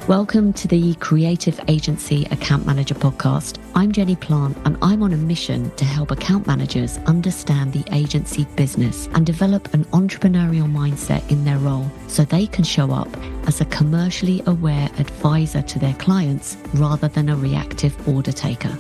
Welcome to the Creative Agency Account Manager podcast. I'm Jenny Plant and I'm on a mission to help account managers understand the agency business and develop an entrepreneurial mindset in their role so they can show up as a commercially aware advisor to their clients rather than a reactive order taker.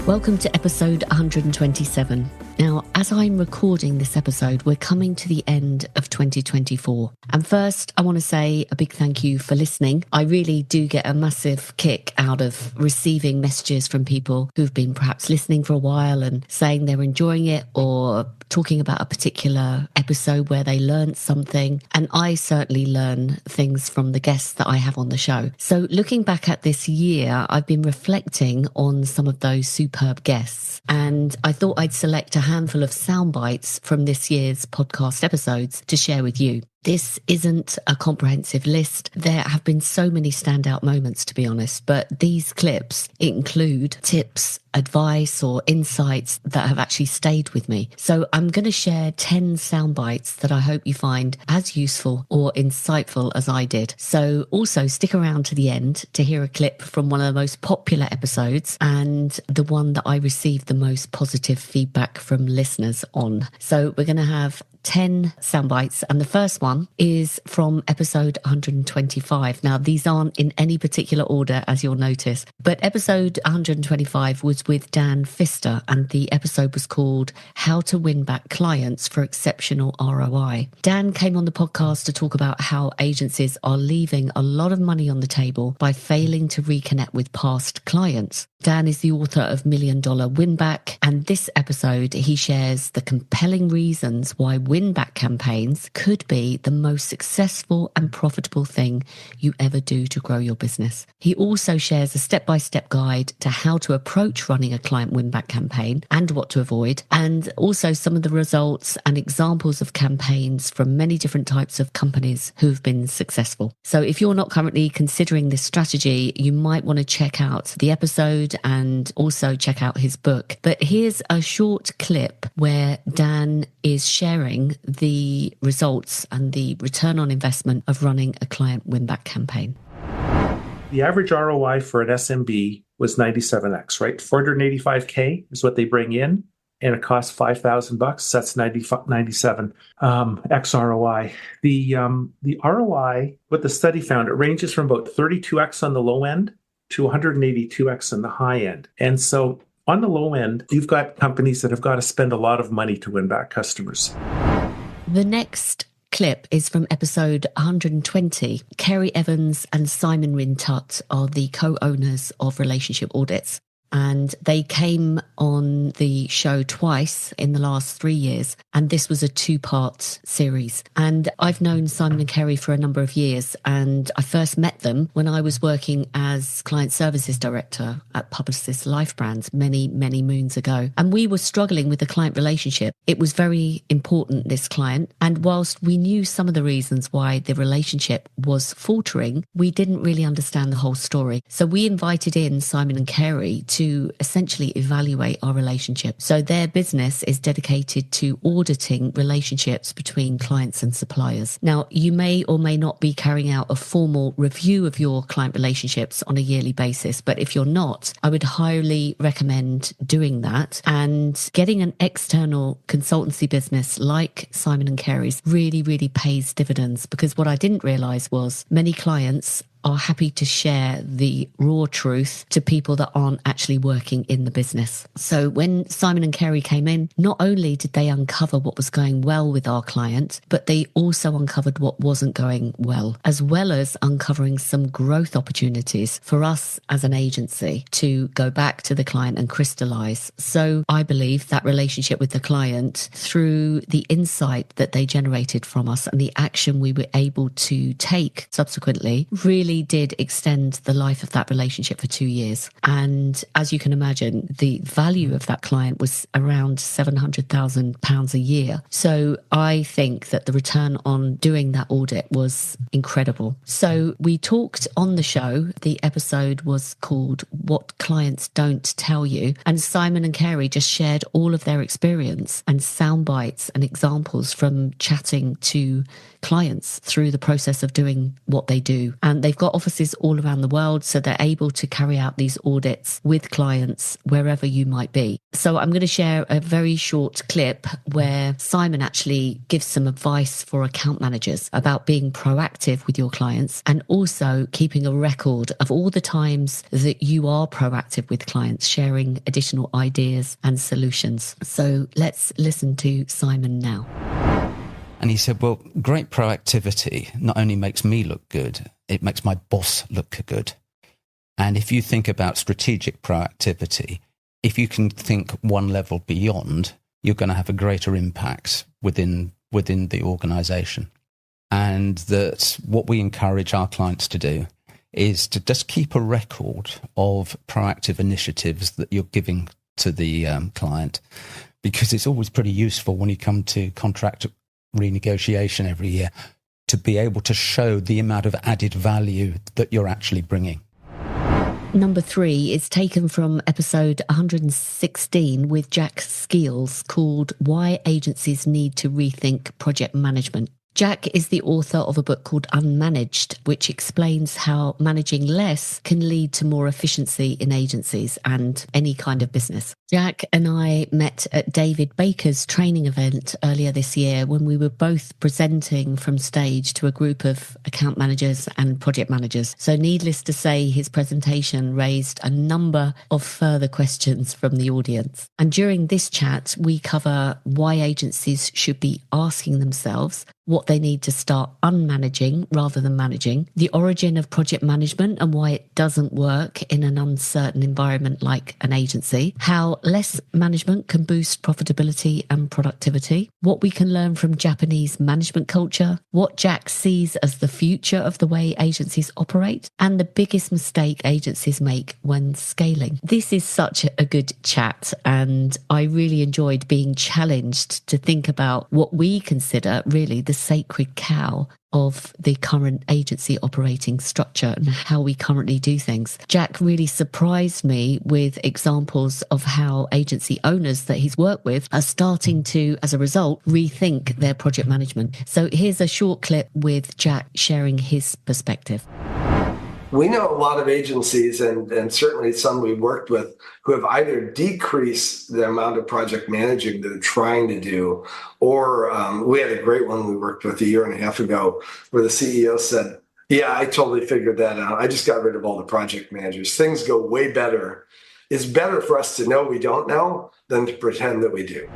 Welcome to episode 127. Now, as I'm recording this episode, we're coming to the end of 2024. And first, I want to say a big thank you for listening. I really do get a massive kick out of receiving messages from people who've been perhaps listening for a while and saying they're enjoying it or talking about a particular episode where they learned something. And I certainly learn things from the guests that I have on the show. So looking back at this year, I've been reflecting on some of those superb guests. And I thought I'd select a handful of soundbites from this year's podcast episodes to share with you. This isn't a comprehensive list. There have been so many standout moments, to be honest, but these clips include tips, advice, or insights that have actually stayed with me. So I'm going to share 10 soundbites that I hope you find as useful or insightful as I did. So also stick around to the end to hear a clip from one of the most popular episodes and the one that I received the most positive feedback from listeners on. So we're going to have 10 soundbites, and the first one is from episode 125. Now, these aren't in any particular order, as you'll notice, but episode 125 was with Dan Pfister, and the episode was called How to Win Back Clients for Exceptional ROI. Dan came on the podcast to talk about how agencies are leaving a lot of money on the table by failing to reconnect with past clients. Dan is the author of $1 Million Win Back, and this episode he shares the compelling reasons why win-back campaigns could be the most successful and profitable thing you ever do to grow your business. He also shares a step-by-step guide to how to approach running a client win-back campaign and what to avoid, and also some of the results and examples of campaigns from many different types of companies who've been successful. So if you're not currently considering this strategy, you might want to check out the episode and also check out his book. But here's a short clip where Dan is sharing the results and the return on investment of running a client win-back campaign. The average ROI for an SMB was 97x, right? 485K is what they bring in, and it costs $5,000. That's 97 X ROI. The ROI, what the study found, it ranges from about 32x on the low end to 182x on the high end. And so on the low end, you've got companies that have got to spend a lot of money to win back customers. The next clip is from episode 120. Carey Evans and Simon Rhind-Tutt are the co-owners of Relationship Audits, and they came on the show twice in the last 3 years, and this was a 2-part series. And I've known Simon and Carey for a number of years, and I first met them when I was working as client services director at Publicis Life Brands many moons ago. And we were struggling with the client relationship. It was very important, this client, and whilst we knew some of the reasons why the relationship was faltering, we didn't really understand the whole story. So we invited in Simon and Carey to essentially evaluate our relationship. So their business is dedicated to auditing relationships between clients and suppliers. Now, you may or may not be carrying out a formal review of your client relationships on a yearly basis, but if you're not, I would highly recommend doing that. And getting an external consultancy business like Simon and Carey's really pays dividends, because what I didn't realize was many clients are happy to share the raw truth to people that aren't actually working in the business. So when Simon and Carey came in, not only did they uncover what was going well with our client, but they also uncovered what wasn't going well, as well as uncovering some growth opportunities for us as an agency to go back to the client and crystallize. So I believe that relationship with the client, through the insight that they generated from us and the action we were able to take subsequently, really really did extend the life of that relationship for 2 years. And as you can imagine, the value of that client was around £700,000 a year. So I think that the return on doing that audit was incredible. So we talked on the show. The episode was called What Clients Don't Tell You. And Simon and Carey just shared all of their experience and sound bites and examples from chatting to clients through the process of doing what they do. And they've got offices all around the world, so they're able to carry out these audits with clients wherever you might be. So I'm going to share a very short clip where Simon actually gives some advice for account managers about being proactive with your clients and also keeping a record of all the times that you are proactive with clients, sharing additional ideas and solutions. So let's listen to Simon now. And he said, well, great proactivity not only makes me look good, it makes my boss look good. And if you think about strategic proactivity, if you can think one level beyond, you're going to have a greater impact within the organization. And that what we encourage our clients to do is to just keep a record of proactive initiatives that you're giving to the client, because it's always pretty useful when you come to contract renegotiation every year to be able to show the amount of added value that you're actually bringing. Number 3 is taken from episode 116 with Jack Skeels, called Why Agencies Need to Rethink Project Management. Jack is the author of a book called Unmanaged, which explains how managing less can lead to more efficiency in agencies and any kind of business. Jack and I met at David Baker's training event earlier this year when we were both presenting from stage to a group of account managers and project managers. So needless to say, his presentation raised a number of further questions from the audience. And during this chat, we cover why agencies should be asking themselves what they need to start unmanaging rather than managing, the origin of project management and why it doesn't work in an uncertain environment like an agency, how less management can boost profitability and productivity, what we can learn from Japanese management culture, what Jack sees as the future of the way agencies operate, and the biggest mistake agencies make when scaling. This is such a good chat, and I really enjoyed being challenged to think about what we consider really the sacred cow of the current agency operating structure and how we currently do things. Jack really surprised me with examples of how agency owners that he's worked with are starting to, as a result, rethink their project management. So here's a short clip with Jack sharing his perspective. We know a lot of agencies, and certainly some we've worked with, who have either decreased the amount of project managing they're trying to do, or we had a great one we worked with a year and a half ago where the CEO said, yeah, I totally figured that out. I just got rid of all the project managers. Things go way better. It's better for us to know we don't know than to pretend that we do.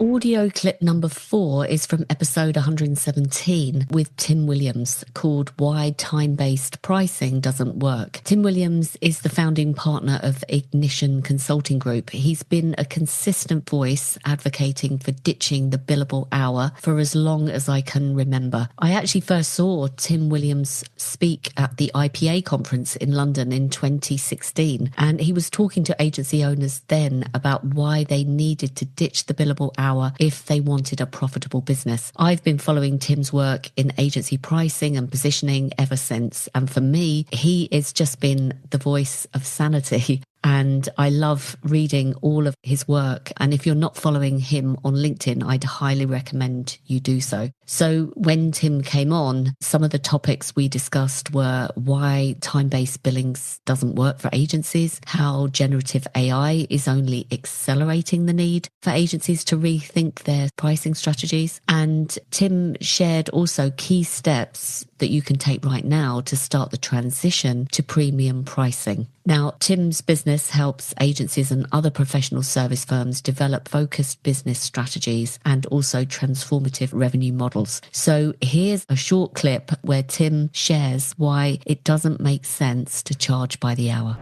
Audio clip number 4 is from episode 117 with Tim Williams, called Why Time-Based Pricing Doesn't Work. Tim Williams is the founding partner of Ignition Consulting Group. He's been a consistent voice advocating for ditching the billable hour for as long as I can remember. I actually first saw Tim Williams speak at the IPA conference in London in 2016, and he was talking to agency owners then about why they needed to ditch the billable hour if they wanted a profitable business. I've been following Tim's work in agency pricing and positioning ever since. And for me, he has just been the voice of sanity. And I love reading all of his work. And if you're not following him on LinkedIn, I'd highly recommend you do so. So when Tim came on, some of the topics we discussed were why time-based billings doesn't work for agencies, how generative AI is only accelerating the need for agencies to rethink their pricing strategies. And Tim shared also key steps that you can take right now to start the transition to premium pricing. Now, Tim's business helps agencies and other professional service firms develop focused business strategies and also transformative revenue models. So here's a short clip where Tim shares why it doesn't make sense to charge by the hour.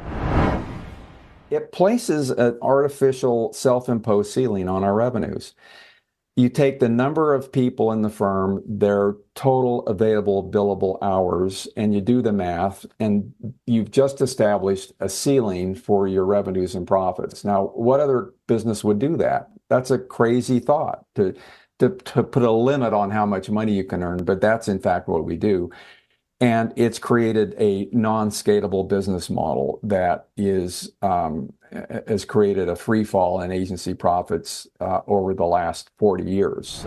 It places an artificial self-imposed ceiling on our revenues. You take the number of people in the firm, their total available billable hours, and you do the math, and you've just established a ceiling for your revenues and profits. Now, what other business would do that? That's a crazy thought to put a limit on how much money you can earn, but that's in fact what we do. And it's created a non-scalable business model that has created a free fall in agency profits over the last 40 years.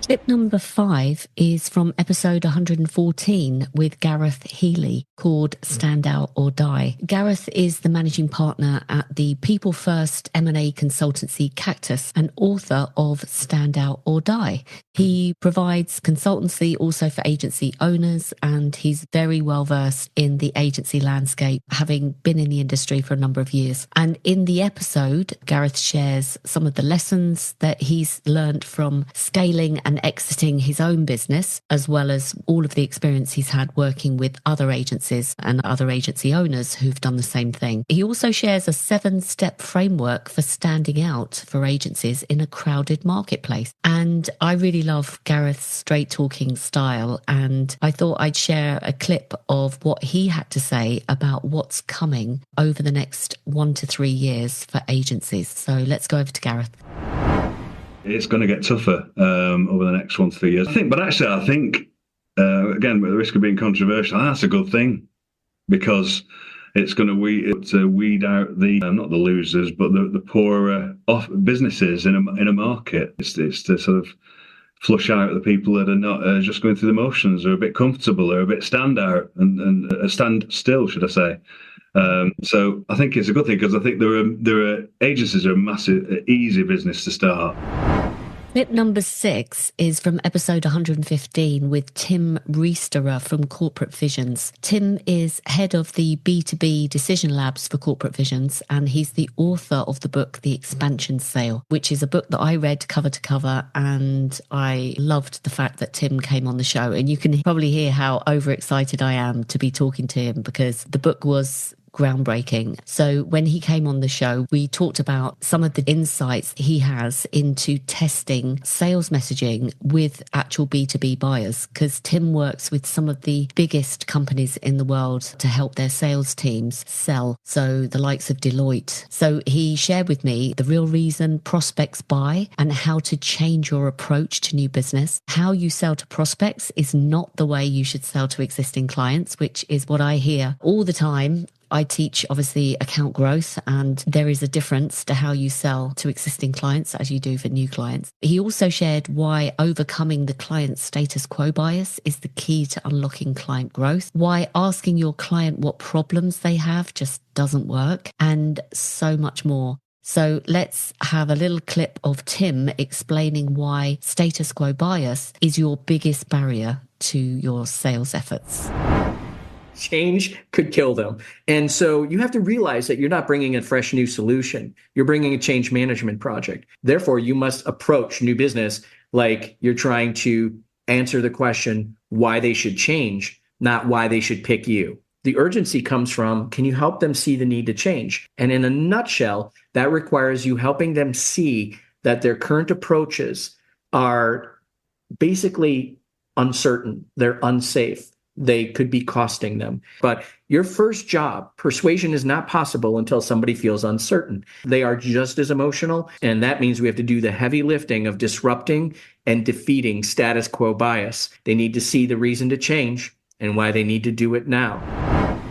Tip number 5 is from episode 114 with Gareth Healy, called Standout or Die. Gareth is the managing partner at the People First M&A consultancy Cactus and author of Standout or Die. He provides consultancy also for agency owners, and he's very well versed in the agency landscape, having been in the industry for a number of years. And in the episode, Gareth shares some of the lessons that he's learned from scaling and exiting his own business, as well as all of the experience he's had working with other agencies and other agency owners who've done the same thing. He also shares a 7-step framework for standing out for agencies in a crowded marketplace. And I really love Gareth's straight talking style, and I thought I'd share a clip of what he had to say about what's coming over the next 1 to 3 years for agencies. So let's go over to Gareth. It's going to get tougher over the next 1 to 3 years. I think again, with the risk of being controversial, that's a good thing, because it's going to weed out the not the losers, but the poorer off businesses in a market. It's to sort of flush out the people that are not just going through the motions, or a bit comfortable, or a bit standout and stand still, should I say. So I think it's a good thing, because I think there are agencies are a massive, easy business to start. Tip number 6 is from episode 115 with Tim Reisterer from Corporate Visions. Tim is head of the B2B Decision Labs for Corporate Visions, and he's the author of the book The Expansion Sale, which is a book that I read cover to cover, and I loved the fact that Tim came on the show. And you can probably hear how overexcited I am to be talking to him, because the book was groundbreaking. So when he came on the show, we talked about some of the insights he has into testing sales messaging with actual B2B buyers, because Tim works with some of the biggest companies in the world to help their sales teams sell. So the likes of Deloitte. So he shared with me the real reason prospects buy and how to change your approach to new business. How you sell to prospects is not the way you should sell to existing clients, which is what I hear all the time. I teach, obviously, account growth, and there is a difference to how you sell to existing clients as you do for new clients. He also shared why overcoming the client status quo bias is the key to unlocking client growth, why asking your client what problems they have just doesn't work, and so much more. So let's have a little clip of Tim explaining why status quo bias is your biggest barrier to your sales efforts. Change could kill them. And so you have to realize that you're not bringing a fresh new solution. You're bringing a change management project. Therefore, you must approach new business like you're trying to answer the question why they should change, not why they should pick you. The urgency comes from, can you help them see the need to change? And in a nutshell, that requires you helping them see that their current approaches are basically uncertain. They're unsafe. They could be costing them. But your first job, persuasion is not possible until somebody feels uncertain. They are just as emotional, and that means we have to do the heavy lifting of disrupting and defeating status quo bias. They need to see the reason to change and why they need to do it now.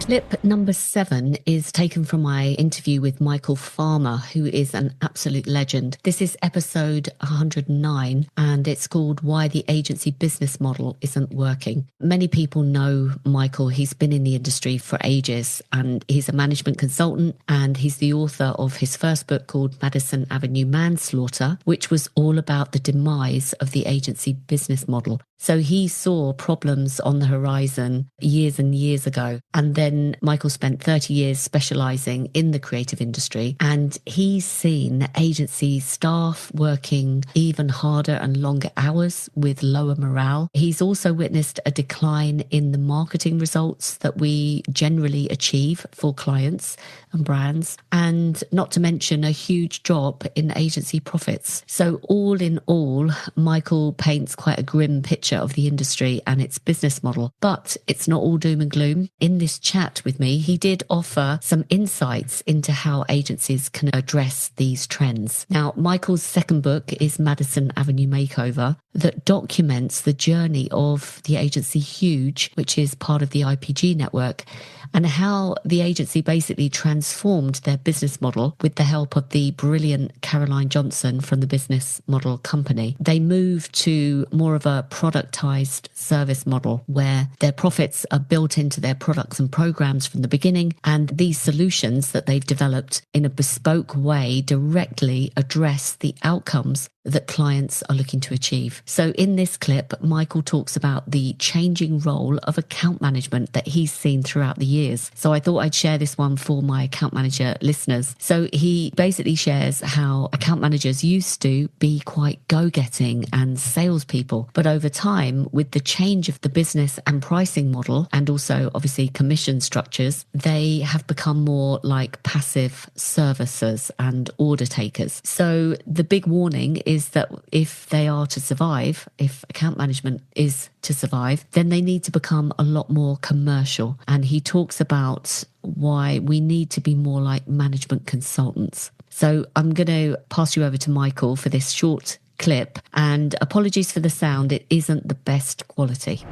Clip number 7 is taken from my interview with Michael Farmer, who is an absolute legend. This is episode 109, and it's called Why the Agency Business Model Isn't Working. Many people know Michael. He's been in the industry for ages, and he's a management consultant, and he's the author of his first book called Madison Avenue Manslaughter, which was all about the demise of the agency business model. So he saw problems on the horizon years and years ago, and then Again, Michael spent 30 years specializing in the creative industry, and he's seen agency staff working even harder and longer hours with lower morale. He's also witnessed a decline in the marketing results that we generally achieve for clients and brands, and not to mention a huge drop in agency profits. So all in all, Michael paints quite a grim picture of the industry and its business model. But it's not all doom and gloom. In this chat with me, he did offer some insights into how agencies can address these trends. Now, Michael's second book is Madison Avenue Makeover, that documents the journey of the agency Huge, which is part of the IPG network, and how the agency basically transformed their business model with the help of the brilliant Caroline Johnson from the Business Model Company. They moved to more of a productized service model where their profits are built into their products and programs from the beginning, and these solutions that they've developed in a bespoke way directly address the outcomes that clients are looking to achieve. So in this clip, Michael talks about the changing role of account management that he's seen throughout the years. So I thought I'd share this one for my account manager listeners. So he basically shares how account managers used to be quite go-getting and salespeople, but over time, with the change of the business and pricing model, and also obviously commission structures, they have become more like passive servicers and order takers. So the big warning is that if they are to survive, if account management is to survive, then they need to become a lot more commercial. And he talks about why we need to be more like management consultants. So I'm going to pass you over to Michael for this short clip, and apologies for the sound, it isn't the best quality.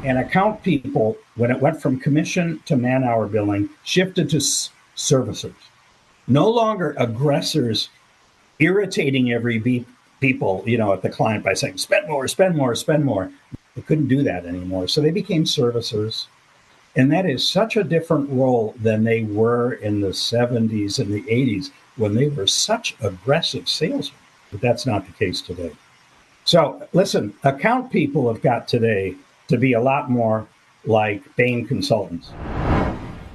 And account people, when it went from commission to man-hour billing, shifted to servicers. No longer aggressors irritating people, at the client by saying, spend more, spend more, spend more. They couldn't do that anymore. So they became servicers. And that is such a different role than they were in the 70s and the 80s when they were such aggressive salesmen. But that's not the case today. So listen, account people have got today to be a lot more like Bain consultants.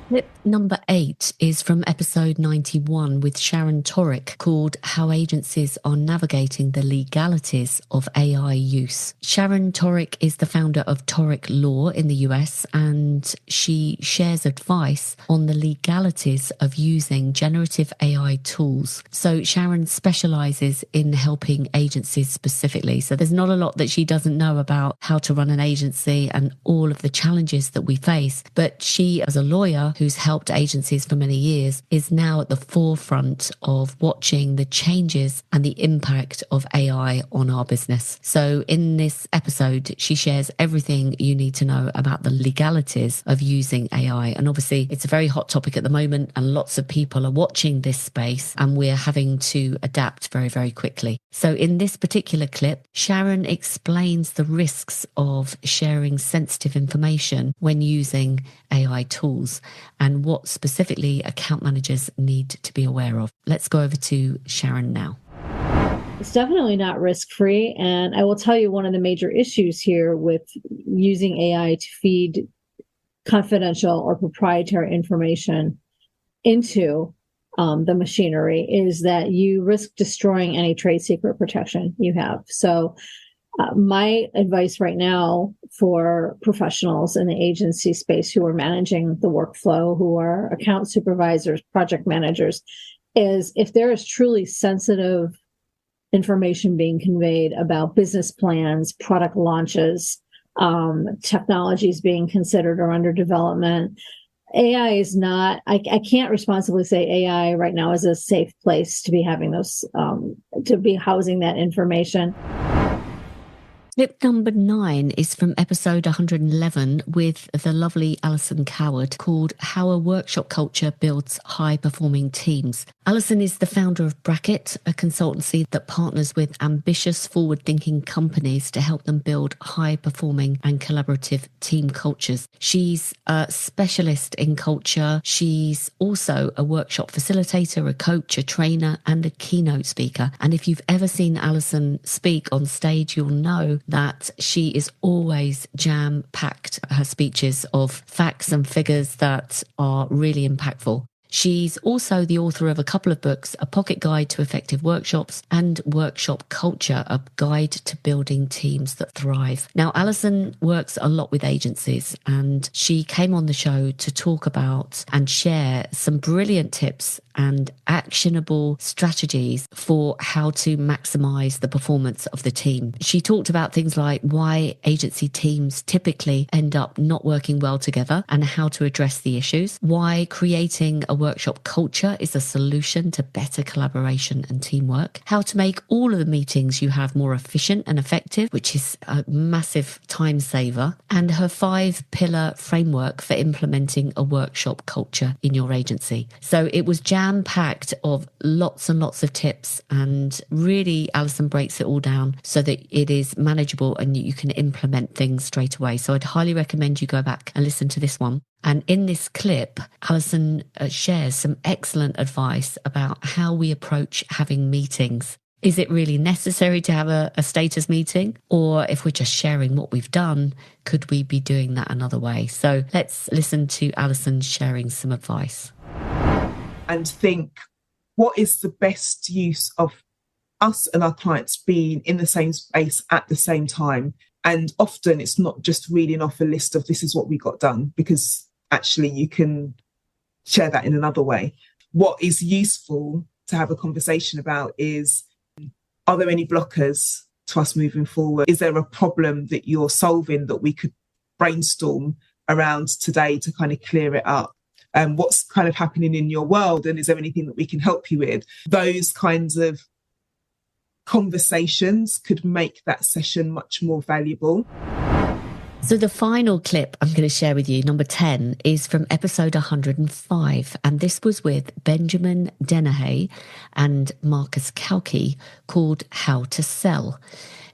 Clip number 8 is from episode 91 with Sharon Torek, called How Agencies Are Navigating the Legalities of AI Use. Sharon Torek is the founder of Torek Law in the US, and she shares advice on the legalities of using generative AI tools. So Sharon specializes in helping agencies specifically. So there's not a lot that she doesn't know about how to run an agency and all of the challenges that we face. But she, as a lawyer who's helped agencies for many years, is now at the forefront of watching the changes and the impact of AI on our business. So in this episode, she shares everything you need to know about the legalities of using AI. And obviously, it's a very hot topic at the moment, and lots of people are watching this space, and we're having to adapt very, very quickly. So in this particular clip, Sharon explains the risks of sharing sensitive information when using AI tools, and what specifically account managers need to be aware of. Let's go over to Sharon now. It's definitely not risk-free. And I will tell you one of the major issues here with using AI to feed confidential or proprietary information into the machinery is that you risk destroying any trade secret protection you have. So my advice right now for professionals in the agency space who are managing the workflow, who are account supervisors, project managers, is if there is truly sensitive information being conveyed about business plans, product launches, technologies being considered or under development, AI is not, I can't responsibly say AI right now is a safe place to be having those, to be housing that information. Clip number 9 is from episode 111 with the lovely Alison Coward, called How a Workshop Culture Builds High-Performing Teams. Alison is the founder of Bracket, a consultancy that partners with ambitious, forward-thinking companies to help them build high-performing and collaborative team cultures. She's a specialist in culture. She's also a workshop facilitator, a coach, a trainer, and a keynote speaker. And if you've ever seen Alison speak on stage, you'll know that she is always jam-packed, her speeches, of facts and figures that are really impactful. She's also the author of a couple of books, A Pocket Guide to Effective Workshops and Workshop Culture, a guide to building teams that thrive. Now, Alison works a lot with agencies, and she came on the show to talk about and share some brilliant tips and actionable strategies for how to maximize the performance of the team. She talked about things like why agency teams typically end up not working well together and how to address the issues, why creating a workshop culture is a solution to better collaboration and teamwork, how to make all of the meetings you have more efficient and effective, which is a massive time saver, and her 5-pillar framework for implementing a workshop culture in your agency. So it was jam-packed of lots and lots of tips, and really Alison breaks it all down so that it is manageable and you can implement things straight away. So I'd highly recommend you go back and listen to this one. And in this clip, Alison shares some excellent advice about how we approach having meetings. Is it really necessary to have a status meeting? Or if we're just sharing what we've done, could we be doing that another way? So let's listen to Alison sharing some advice. And think, what is the best use of us and our clients being in the same space at the same time? And often it's not just reading off a list of this is what we got done, because actually you can share that in another way. What is useful to have a conversation about is, are there any blockers to us moving forward? Is there a problem that you're solving that we could brainstorm around today to kind of clear it up? What's kind of happening in your world, and is there anything that we can help you with? Those kinds of conversations could make that session much more valuable. So the final clip I'm going to share with you, number 10, is from episode 105. And this was with Benjamin Dennehy and Marcus Kalki, called How to Sell.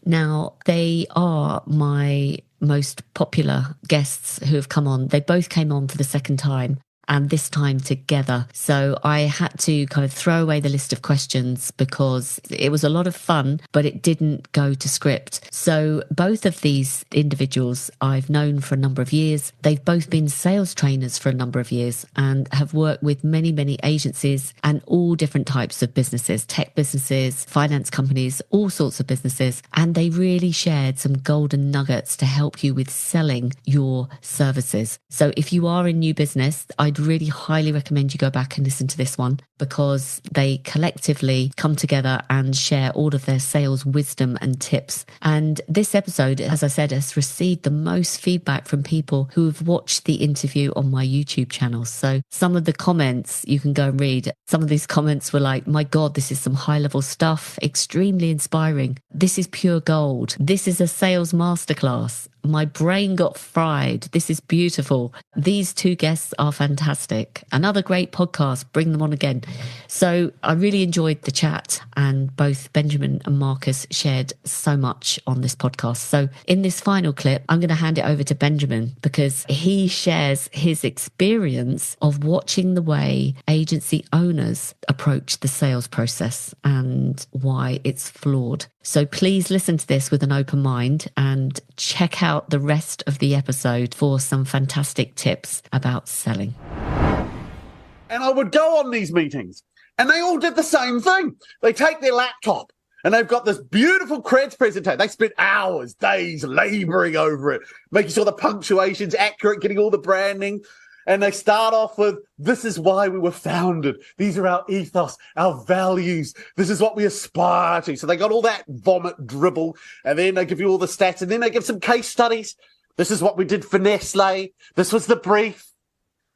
Now, they are my most popular guests who have come on. They both came on for the second time, and this time together. So I had to kind of throw away the list of questions because it was a lot of fun, but it didn't go to script. So both of these individuals I've known for a number of years. They've both been sales trainers for a number of years and have worked with many, many agencies and all different types of businesses, tech businesses, finance companies, all sorts of businesses. And they really shared some golden nuggets to help you with selling your services. So if you are in new business, I'd really highly recommend you go back and listen to this one, because they collectively come together and share all of their sales wisdom and tips. And this episode, as I said, has received the most feedback from people who have watched the interview on my YouTube channel. So some of the comments you can go and read. Some of these comments were like, my God, this is some high level stuff, extremely inspiring. This is pure gold. This is a sales masterclass. My brain got fried. This is beautiful. These two guests are fantastic. Another great podcast. Bring them on again. So I really enjoyed the chat, and both Benjamin and Marcus shared so much on this podcast. So in this final clip, I'm going to hand it over to Benjamin, because he shares his experience of watching the way agency owners approach the sales process and why it's flawed. So please listen to this with an open mind and check out the rest of the episode for some fantastic tips about selling. And I would go on these meetings and they all did the same thing. They take their laptop and they've got this beautiful creds presentation. They spent hours, days laboring over it, making sure the punctuation's accurate, getting all the branding. And they start off with, this is why we were founded. These are our ethos, our values. This is what we aspire to. So they got all that vomit dribble, and then they give you all the stats, and then they give some case studies. This is what we did for Nestle. This was the brief.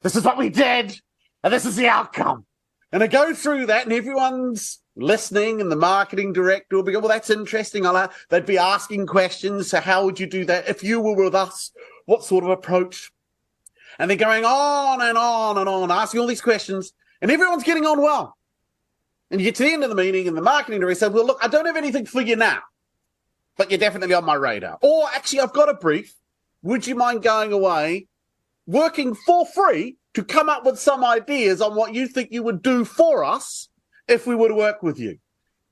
This is what we did. And this is the outcome. And they go through that, and everyone's listening, and the marketing director will be, well, that's interesting. They'd be asking questions. So how would you do that if you were with us? What sort of approach? And they're going on and on and on, asking all these questions, and everyone's getting on well. And you get to the end of the meeting, and the marketing director says, well, look, I don't have anything for you now, but you're definitely on my radar. Or actually, I've got a brief. Would you mind going away, working for free to come up with some ideas on what you think you would do for us if we were to work with you?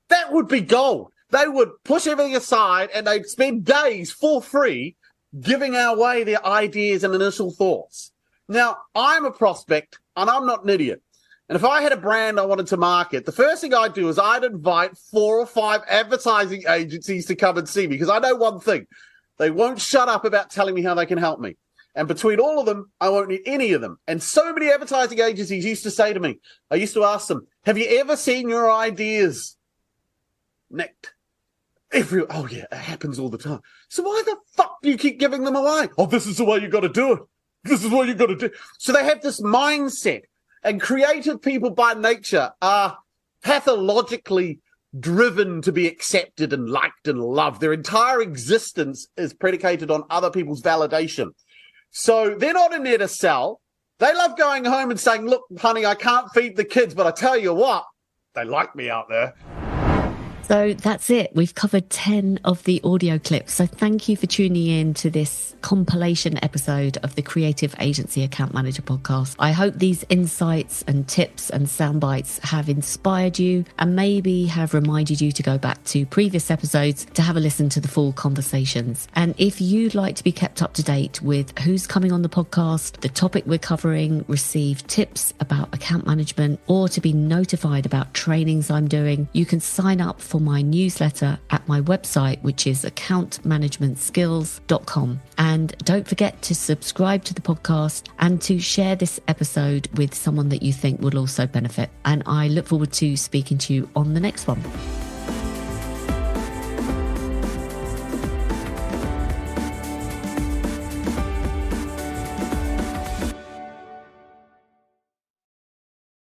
That would be gold. they would push everything aside and they'd spend days for free giving away their ideas and initial thoughts. Now, I'm a prospect and I'm not an idiot. And if I had a brand I wanted to market, the first thing I'd do is I'd invite 4 or 5 advertising agencies to come and see me, because I know one thing. They won't shut up about telling me how they can help me. And between all of them, I won't need any of them. And so many advertising agencies used to say to me, I used to ask them, have you ever seen your ideas nicked? Oh yeah, it happens all the time. So why the fuck do you keep giving them away? Oh, this is the way you got to do it. This is what you got to do. So they have this mindset. And creative people by nature are pathologically driven to be accepted and liked and loved. Their entire existence is predicated on other people's validation. So they're not in there to sell. They love going home and saying, look, honey, I can't feed the kids, but I tell you what, they like me out there. So that's it. We've covered 10 of the audio clips. So thank you for tuning in to this compilation episode of the Creative Agency Account Manager podcast. I hope these insights and tips and sound bites have inspired you and maybe have reminded you to go back to previous episodes to have a listen to the full conversations. And if you'd like to be kept up to date with who's coming on the podcast, the topic we're covering, receive tips about account management, or to be notified about trainings I'm doing, you can sign up for my newsletter at my website, which is accountmanagementskills.com. And don't forget to subscribe to the podcast and to share this episode with someone that you think would also benefit. And I look forward to speaking to you on the next one.